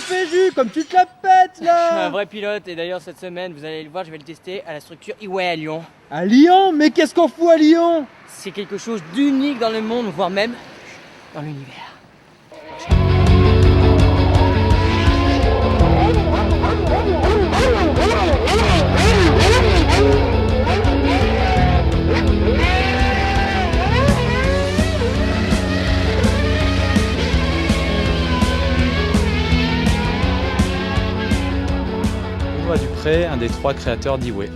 fais, Jus, comme tu te la pètes, Je suis un là. vrai pilote et d'ailleurs cette semaine, vous allez le voir, je vais le tester à la structure Iway à Lyon. À Lyon? Mais qu'est-ce qu'on fout à Lyon? C'est quelque chose d'unique dans le monde, voire même dans l'univers. Benoît Dupré, un des 3 créateurs d'Iway.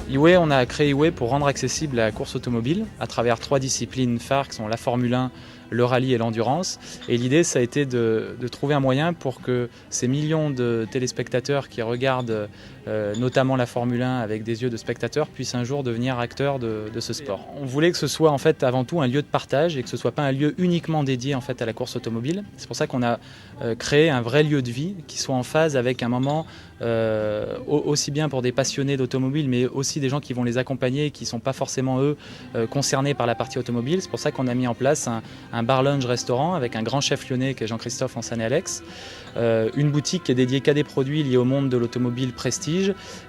Iway, on a créé Iway pour rendre accessible la course automobile à travers 3 disciplines phares qui sont la Formule 1, le rallye et l'endurance. Et l'idée, ça a été de trouver un moyen pour que ces millions de téléspectateurs qui regardent notamment la Formule 1 avec des yeux de spectateurs puissent un jour devenir acteurs de ce sport. On voulait que ce soit en fait avant tout un lieu de partage et que ce ne soit pas un lieu uniquement dédié en fait à la course automobile. C'est pour ça qu'on a créé un vrai lieu de vie qui soit en phase avec un moment aussi bien pour des passionnés d'automobile mais aussi des gens qui vont les accompagner et qui ne sont pas forcément eux concernés par la partie automobile. C'est pour ça qu'on a mis en place un bar lounge restaurant avec un grand chef lyonnais qui est Jean-Christophe Ansané-Alex, une boutique qui est dédiée qu'à des produits liés au monde de l'automobile prestige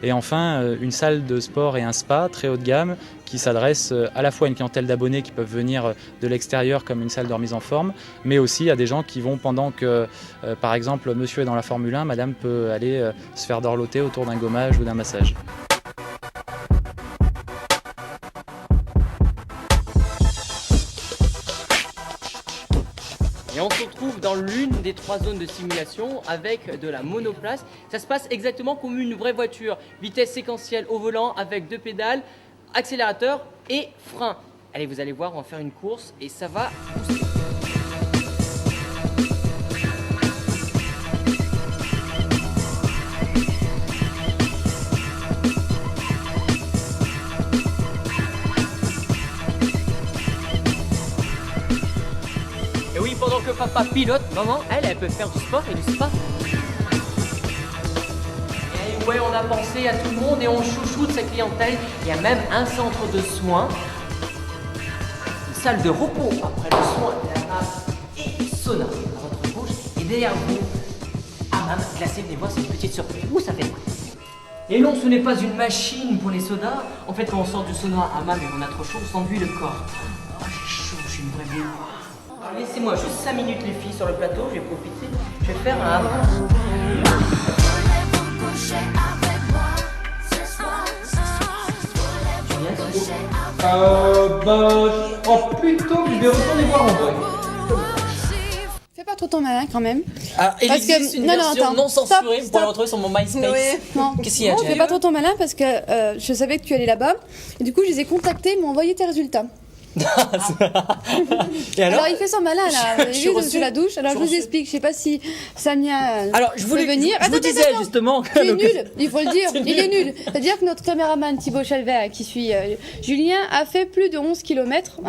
et enfin une salle de sport et un spa très haut de gamme qui s'adresse à la fois à une clientèle d'abonnés qui peuvent venir de l'extérieur comme une salle de remise en forme, mais aussi à des gens qui vont pendant que, par exemple, monsieur est dans la Formule 1, madame peut aller se faire dorloter autour d'un gommage ou d'un massage. Et on se retrouve dans l'une des 3 zones de simulation avec de la monoplace. Ça se passe exactement comme une vraie voiture. Vitesse séquentielle au volant avec 2 pédales, accélérateur et frein. Allez, vous allez voir, on va faire une course et ça va pousser. Et oui, pendant que papa pilote, maman, elle peut faire du sport et du spa. Et ouais, on a pensé à tout le monde et on chouchoute sa clientèle. Il y a même un centre de soins, une salle de repos après le soin, et sauna à votre gauche. Et derrière vous, hammam glacé, venez voir, c'est une petite surprise. Ouh, ça fait mal. Et non, ce n'est pas une machine pour les sodas. En fait, quand on sort du sauna à hammam et qu'on a trop chaud, on s'enduit le corps. Oh, j'ai chaud, je suis une vraie boule. Alors laissez-moi juste 5 minutes les filles sur le plateau, je vais profiter, je vais faire un hammam. Oh plutôt que je vais retourner voir en vrai. Fais pas trop ton malin quand même. Ah, il Parce que- existe une non, version attends. non censurée, Stop, vous pourrez la retrouver sur mon MySpace. Non. Qu'est-ce qu'il y a, Non, Jen? fais pas trop ton malin parce que je savais que tu allais là-bas. Et du coup, je les ai contactés, ils m'ont envoyé tes résultats. Et alors, Alors, il fait son malin là. Je suis J'ai vu reçu. sous la douche. Alors, Je je vous suis explique. Je sais pas si Samia alors je voulais peut venir. je vous disais justement Tu es nul, il faut le dire, C'est il est nul. C'est-à-dire que notre caméraman Thibaut Chalvet, qui suit Julien, a fait plus de 11 km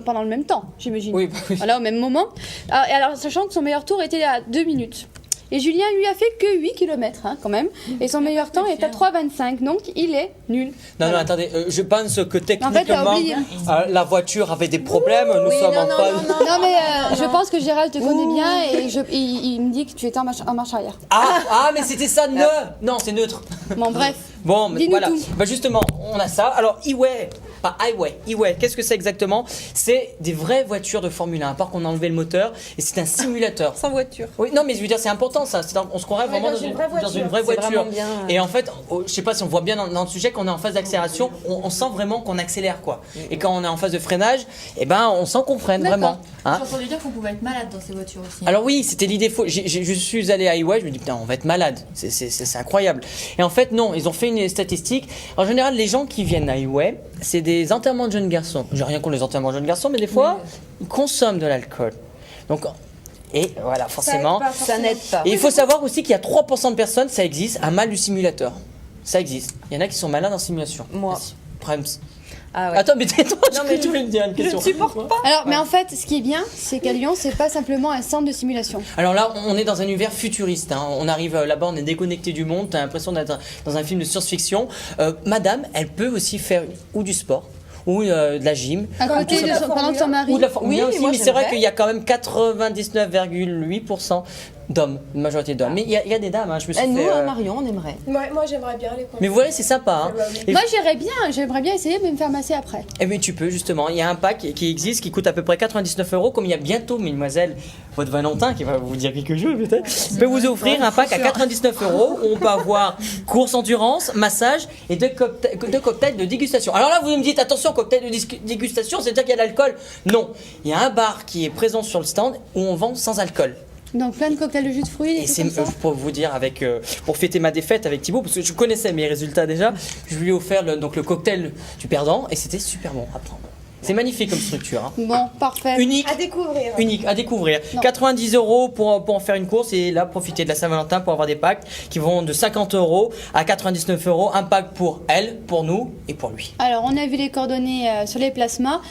pendant le même temps, j'imagine. Oui, oui. Voilà, au même moment. Alors, sachant que son meilleur tour était à 2 minutes. Et Julien, lui, a fait que 8 km quand même. Et son meilleur temps est à 3,25. Donc, il est nul. Non, Voilà. non, attendez, je pense que En fait, t'as techniquement, oublié. la voiture avait des problèmes, nous sommes en phase. Non, mais je pense que Gérald te connaît bien et il me dit que tu étais en marche arrière. Ah, mais c'était ça, non, c'est neutre. Bon, bref. Bon, mais Dis-nous voilà. tout. Bah justement, on a ça. Alors, Iway, pas Iway, qu'est-ce que c'est exactement? C'est des vraies voitures de Formule 1, à part qu'on a enlevé le moteur, et c'est un simulateur. Sans voiture. Oui, non, mais je veux dire, c'est important ça. On se croirait vraiment dans une vraie voiture. C'est vraiment bien. Et en fait, je sais pas si on voit bien dans le sujet, quand on est en phase d'accélération, on sent vraiment qu'on accélère, quoi. Et quand on est en phase de freinage, eh ben, on sent qu'on freine D'accord. vraiment. Hein. J'ai entendu dire qu'on pouvait être malade dans ces voitures aussi. Alors oui, c'était l'idée fausse. Je suis allé à Iway, je me dis putain, on va être malade. C'est incroyable. Et en fait, non, ils ont fait une statistique. En général, les gens qui viennent à Iway, c'est des enterrements de jeunes garçons. J'ai rien contre les enterrements de jeunes garçons, mais des fois, ils consomment de l'alcool. Donc, et voilà, forcément. Ça n'aide pas. Et il faut savoir aussi qu'il y a 3% de personnes, ça existe, un mal du simulateur. Ça existe. Il y en a qui sont malades en simulation. Moi. Vas-y, Prems. Ah ouais. Attends, mais tais-toi, Non, mais tu voulais me dire une question. Je ne supporte pas. Alors, mais en fait, ce qui est bien, c'est qu'à Lyon, c'est pas simplement un centre de simulation. Alors là, on est dans un univers futuriste. Hein. On arrive là-bas, on est déconnecté du monde. T'as l'impression d'être dans un film de science-fiction. Madame, elle peut aussi faire ou du sport ou de la gym. À côté de pendant que son mari. Ou de la Formule Oui, 1 aussi, moi, mais c'est vrai j'aimerais. qu'il y a quand même 99,8% D'hommes, une majorité d'hommes. Mais il y a des dames, hein, je me suis Et nous, fait... Marion, on aimerait. Ouais, moi j'aimerais bien les Mais vous voyez, c'est sympa. Hein. Et, Moi j'aimerais bien essayer de me faire masser après. eh bien, tu peux justement, il y a un pack qui existe qui coûte à peu près 99 €, comme il y a bientôt, mesdemoiselles, votre Valentin qui va vous dire quelque chose peut-être, peut vous offrir un pack à 99 € où on peut avoir course endurance, massage et deux cocktails de dégustation. Alors là, vous me dites, attention, cocktail de dégustation, c'est-à-dire qu'il y a de l'alcool? Non, il y a un bar qui est présent sur le stand où on vend sans alcool. Donc plein de cocktails de jus de fruits. Et c'est pour vous dire, pour fêter ma défaite avec Thibaut, parce que je connaissais mes résultats déjà, je lui ai offert le cocktail du perdant et c'était super bon à prendre. C'est magnifique comme structure. Hein. Bon, parfait. Unique. À découvrir. Unique à découvrir. Non. 90 € pour en faire une course et là profiter de la Saint-Valentin pour avoir des packs qui vont de 50 € à 99 €. Un pack pour elle, pour nous et pour lui. Alors on a vu les coordonnées sur les plasmas.